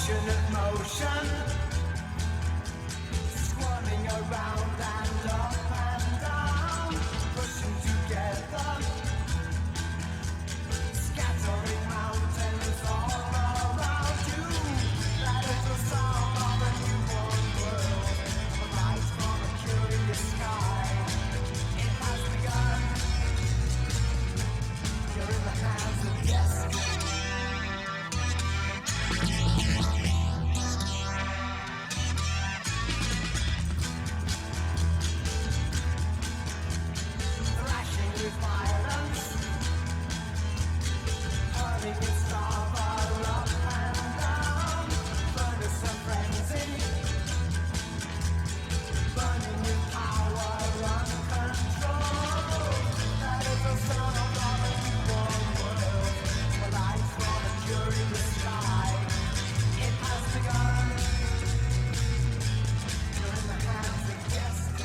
passionate motion, squirming around and up and down, pushing together, scattering mountains all around you. That is the sound of a newborn world, a light from a curious sky. It has begun. You're in the hands of destiny. Thrashing with violence, hurling its lava up and down, furnace of frenzy, burning with power uncontrolled. That is the sound of a newborn world, the light from a curious sky. It has begun. You're in the hands of destiny.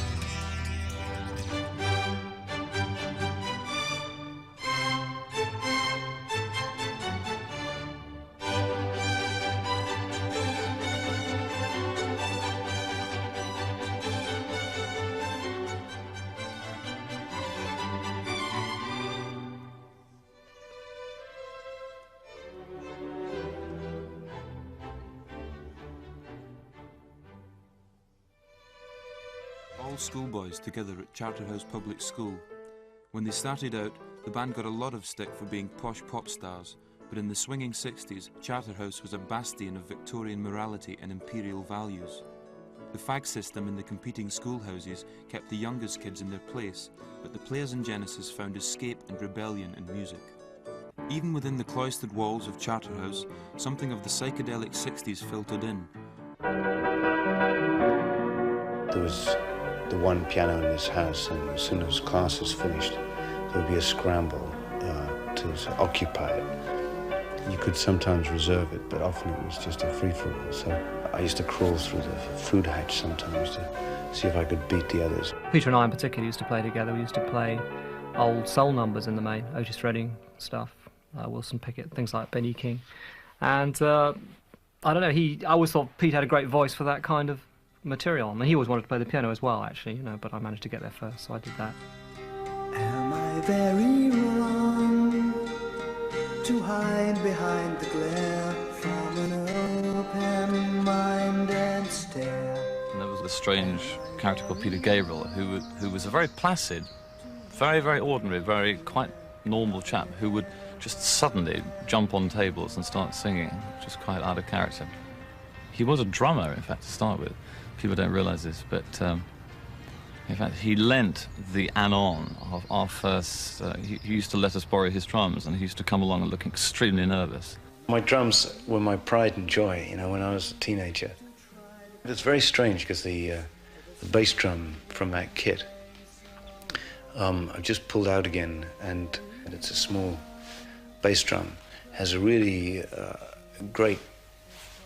All schoolboys together at Charterhouse Public School. When they started out, the band got a lot of stick for being posh pop stars, but in the swinging 60s, Charterhouse was a bastion of Victorian morality and imperial values. The fag system in the competing schoolhouses kept the youngest kids in their place, but the players in Genesis found escape and rebellion in music. Even within the cloistered walls of Charterhouse, something of the psychedelic 60s filtered in. There was the one piano in this house, and as soon as class was finished, there would be a scramble to occupy it. You could sometimes reserve it, but often it was just a free-for-all. So I used to crawl through the food hatch sometimes to see if I could beat the others. Peter and I in particular used to play together. We used to play old soul numbers in the main, Otis Redding stuff, Wilson Pickett, things like Benny King. And I don't know, I always thought Pete had a great voice for that kind of material. I mean, he always wanted to play the piano as well, actually, you know, but I managed to get there first, so I did that. Am I very wrong to hide behind the glare from an open mind and stare? And there was a strange character called Peter Gabriel who was a very placid, very, very ordinary, very quite normal chap who would just suddenly jump on tables and start singing, which is quite out of character. He was a drummer, in fact, to start with. People don't realise this, but in fact, he lent the anon of our first... he used to let us borrow his drums, and he used to come along and look extremely nervous. My drums were my pride and joy, you know, when I was a teenager. It's very strange because the bass drum from that kit, I've just pulled out again, and it's a small bass drum. Has a really great,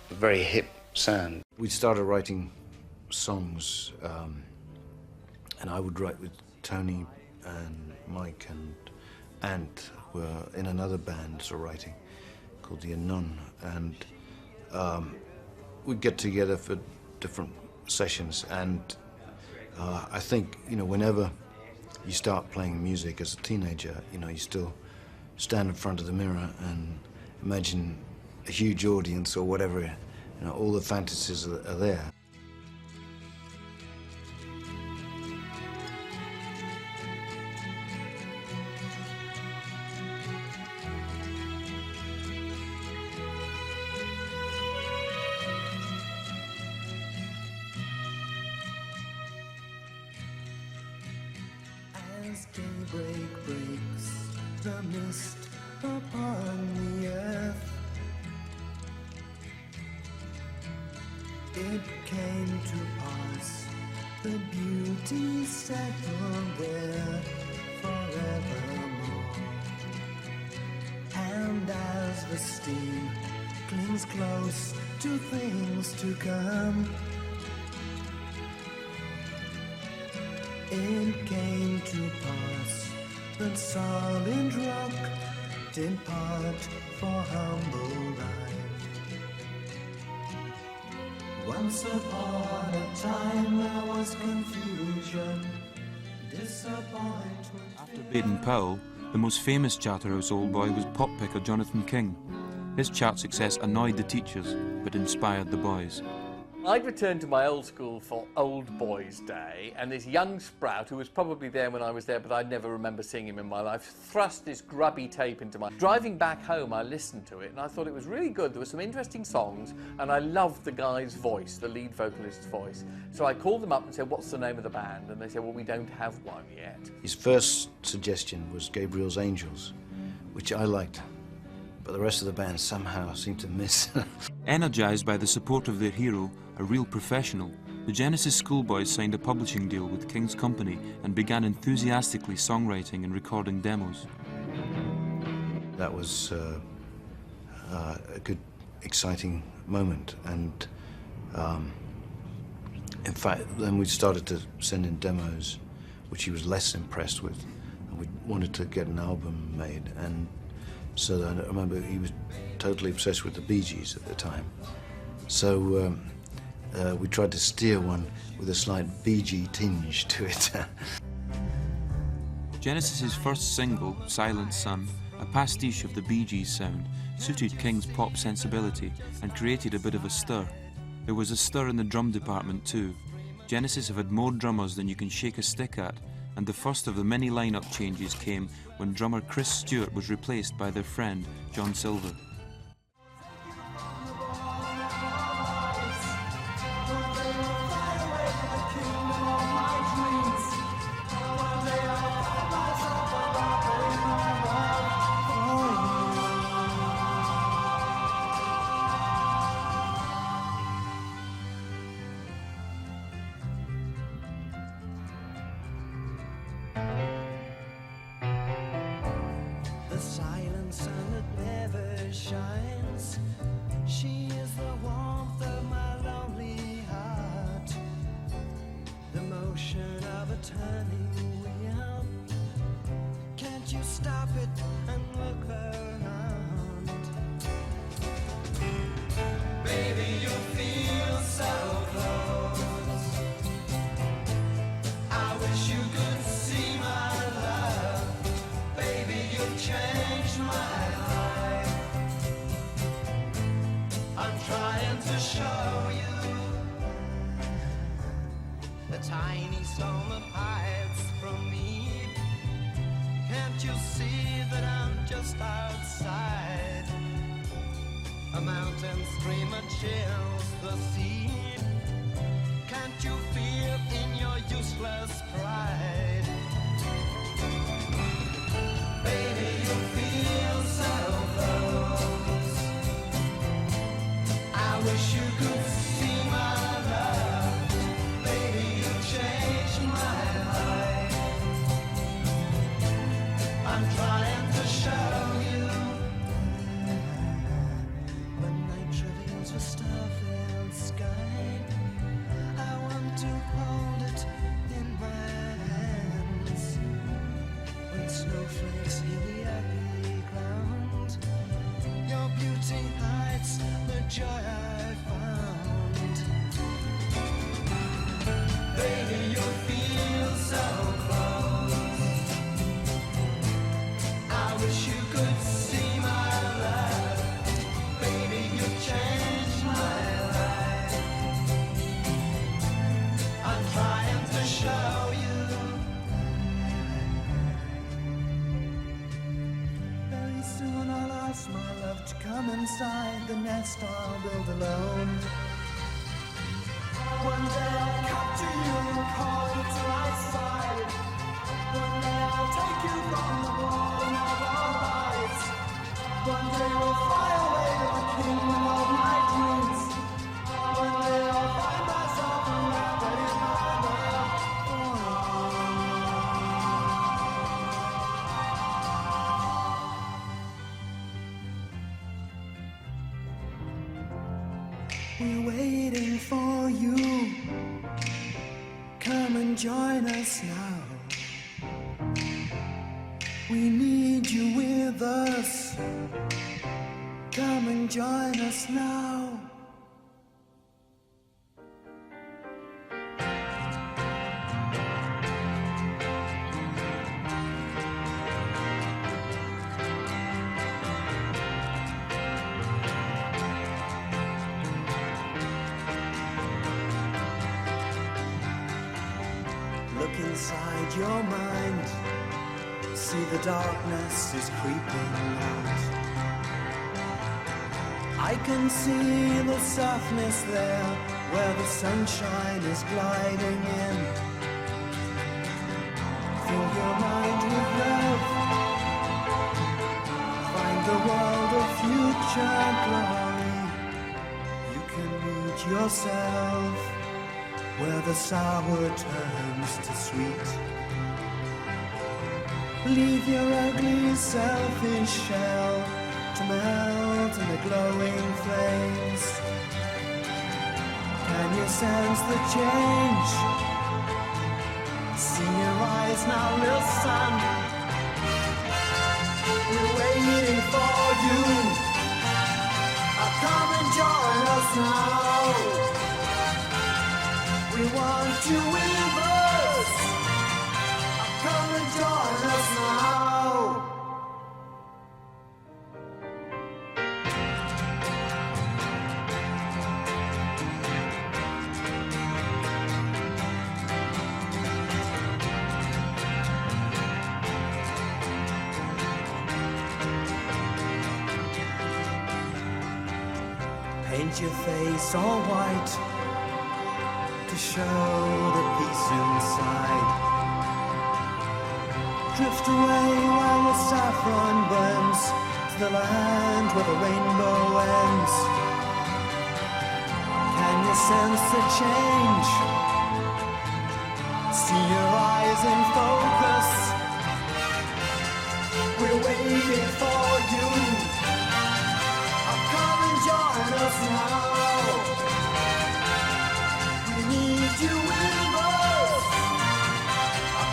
very hip sound. We started writing songs, and I would write with Tony and Mike and Ant, who were in another band sort of writing called The Anon, and we'd get together for different sessions, and I think, you know, whenever you start playing music as a teenager, you know, you still stand in front of the mirror and imagine a huge audience or whatever, you know, all the fantasies are there. As daybreak breaks the mist upon the earth, it came to pass, the beauty settled there forevermore. And as the steam clings close to things to come, it came to pass that solid rock did part for humble life. Once upon a time there was confusion, disappointment. After Baden-Powell, the most famous Charterhouse Old Boy was pop picker Jonathan King. His chart success annoyed the teachers, but inspired the boys. I'd returned to my old school for Old Boys' Day, and this young sprout, who was probably there when I was there, but I never remember seeing him in my life, thrust this grubby tape into my... Driving back home, I listened to it, and I thought it was really good. There were some interesting songs, and I loved the guy's voice, the lead vocalist's voice. So I called them up and said, what's the name of the band? And they said, well, we don't have one yet. His first suggestion was Gabriel's Angels, which I liked, but the rest of the band somehow seemed to miss. Energised by the support of their hero, a real professional, the Genesis schoolboys signed a publishing deal with King's Company and began enthusiastically songwriting and recording demos. That was a good, exciting moment, and in fact, then we started to send in demos, which he was less impressed with, and we wanted to get an album made, and so I remember he was totally obsessed with the Bee Gees at the time. So we tried to steer one with a slight Bee Gee tinge to it. Genesis's first single, Silent Sun, a pastiche of the Bee Gees sound, suited King's pop sensibility and created a bit of a stir. There was a stir in the drum department too. Genesis have had more drummers than you can shake a stick at, and the first of the many lineup changes came when drummer Chris Stewart was replaced by their friend John Silver. The silent sun that never shines, she is the warmth of my lonely heart, the motion of a turning wheel. Can't you stop it and look around? Baby, you feel so close. I wish you could see my love. Baby, you've changed my life. I'm trying to show you the tiny storm that hides from me. Can't you see that I'm just outside? A mountain stream that chills the sea. Can't you feel in your useless pride? Baby, you feel so close. I wish you could see my love. Baby, you changed my life. I'm trying to show you. When night reveals a star-filled sky, I want to hold it in my hands. When snowflakes heal the ugly ground, your beauty hides the joy I found. Baby, you feel so close. I wish you could see my love. Baby, you changed my life. I'm trying to show you. Very soon I'll ask my love to come inside the nest I'll build alone. One day I'll come to you and call you to my side. One day I'll take you from the warden of our lives. One day we'll fly away to the kingdom of my dreams. One day I'll find myself wrapped in my love. We're waiting for you. Come and join us now. We need you with us. Come and join us now. Look inside your mind, see the darkness is creeping out. I can see the softness there, where the sunshine is gliding in. Fill your mind with love, find the world of future glory. You can meet yourself where the sour turns to sweet. Leave your ugly selfish shell to melt in the glowing flames. Can you sense the change? See your eyes now, listen. We're waiting for you. Come and join us now. We want you with us. Come and join us now. Paint your face all white to show the peace inside. Drift away while the saffron burns to the land where the rainbow ends. Can you sense the change? See your eyes in focus. We're waiting for you. Come and join us now. We need you with us.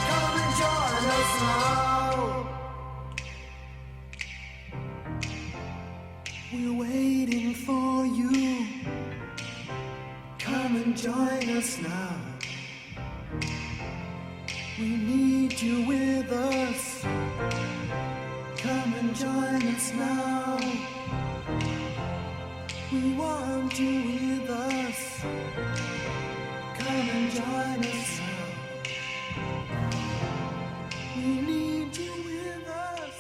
Come and join us now. We're waiting for you. Come and join us now. We need you with us. Come and join us now. We want you with us. Come and join us now. We need you with us.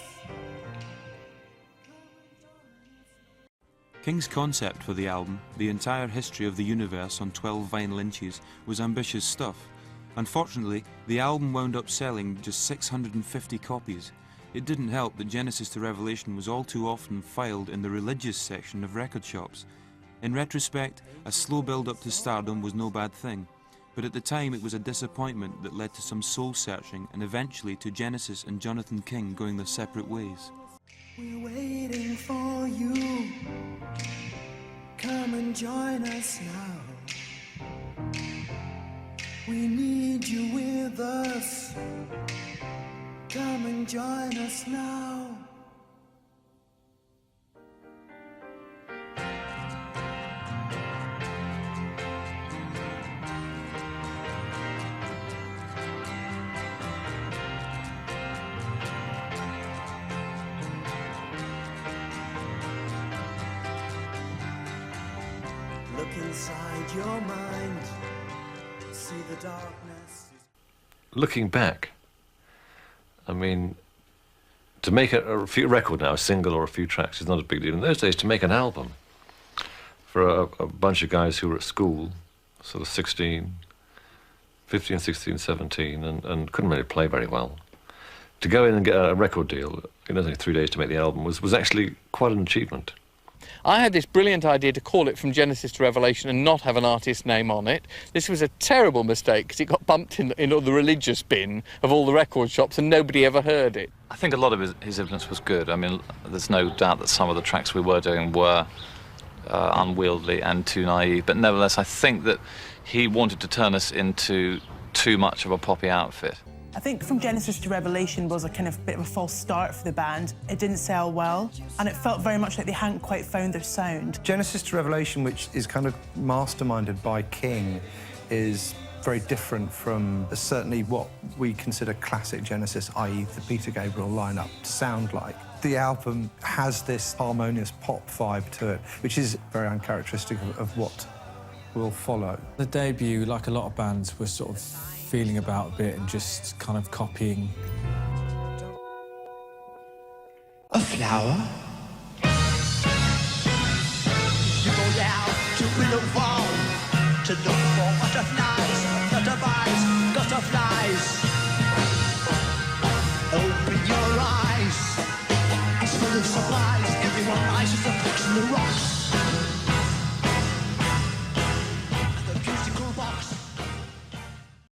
King's concept for the album, the entire history of the universe on 12 vinyl inches, was ambitious stuff. Unfortunately, the album wound up selling just 650 copies. It didn't help that Genesis to Revelation was all too often filed in the religious section of record shops. In retrospect, a slow build-up to stardom was no bad thing, but at the time it was a disappointment that led to some soul-searching and eventually to Genesis and Jonathan King going their separate ways. We're waiting for you. Come and join us now. We need you with us. Come and join us now. Look inside your mind. See the darkness. Looking back, I mean, to make a few record now, a single or a few tracks, is not a big deal. In those days, to make an album for a bunch of guys who were at school, sort of 15, 16, 17, and couldn't really play very well, to go in and get a record deal, it was only 3 days to make the album, was actually quite an achievement. I had this brilliant idea to call it From Genesis to Revelation and not have an artist name on it. This was a terrible mistake because it got bumped in the religious bin of all the record shops and nobody ever heard it. I think a lot of his influence was good. I mean, there's no doubt that some of the tracks we were doing were unwieldy and too naive, but nevertheless, I think that he wanted to turn us into too much of a poppy outfit. I think From Genesis to Revelation was a kind of bit of a false start for the band. It didn't sell well, and it felt very much like they hadn't quite found their sound. Genesis to Revelation, which is kind of masterminded by King, is very different from certainly what we consider classic Genesis, i.e. the Peter Gabriel lineup, to sound like. The album has this harmonious pop vibe to it, which is very uncharacteristic of what will follow. The debut, like a lot of bands, was sort of feeling about a bit and just kind of copying. A flower? You go down to Willow Farm to look for butterflies, butterflies, butterflies. Open your eyes, it's full of surprise. Everyone rises and puts in the rocks.